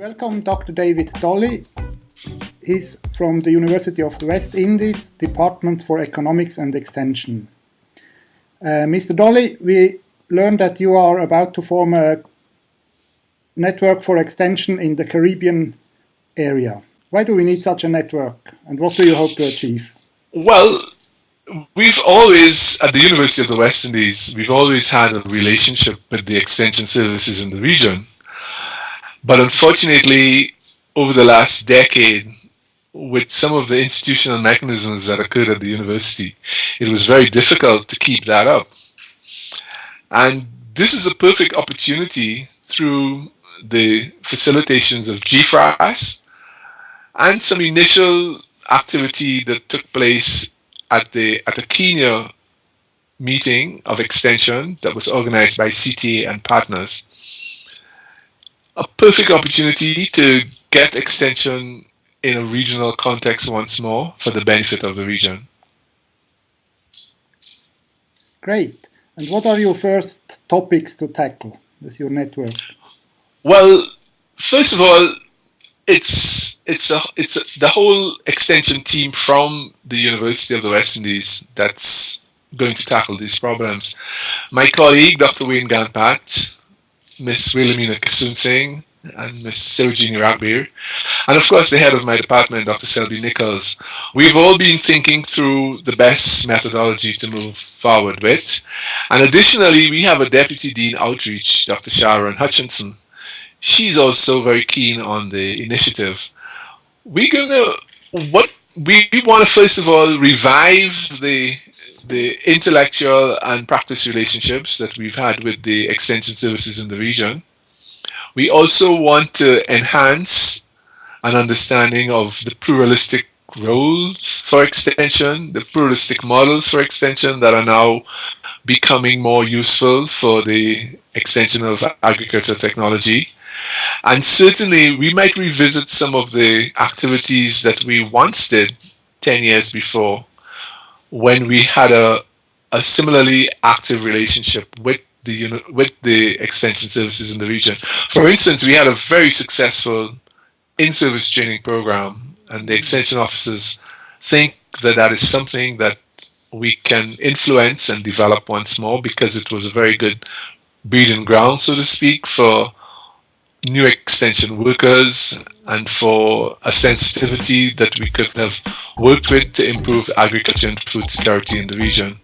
Welcome Dr. David-Dolly. He's from the University of the West Indies, Department for Economics and Extension. Mr. Dolly, we learned that you are about to form a network for extension in the Caribbean area. Why do we need such a network, and what do you hope to achieve? Well, we've always, at the University of the West Indies, we've always had a relationship with the extension services in the region. But unfortunately, over the last decade, with some of the institutional mechanisms that occurred at the university, it was very difficult to keep that up. And this is a perfect opportunity through the facilitations of gfras and some initial activity that took place at a Kenya meeting of extension that was organized by CTA and partners. A perfect opportunity to get extension in a regional context once more for the benefit of the region. Great. And what are your first topics to tackle with your network? Well, first of all, it's the whole extension team from the University of the West Indies that's going to tackle these problems. My colleague, Dr. Wayne Ganpat, Ms. Wilhelmina Kasun Singh, and Ms. Sarojini Ragbir, and of course the head of my department, Dr. Selby Nichols. We've all been thinking through the best methodology to move forward with. And additionally, we have a Deputy Dean Outreach, Dr. Sharon Hutchinson. She's also very keen on the initiative. We want to first of all revive the intellectual and practice relationships that we've had with the extension services in the region. We also want to enhance an understanding of the pluralistic roles for extension, the pluralistic models for extension that are now becoming more useful for the extension of agriculture technology. And certainly we might revisit some of the activities that we once did 10 years before, when we had a similarly active relationship with the extension services in the region. For instance, we had a very successful in-service training program, and the extension officers think that that is something that we can influence and develop once more, because it was a very good breeding ground, so to speak, for new extension workers and for a sensitivity that we could have worked with to improve agriculture and food security in the region.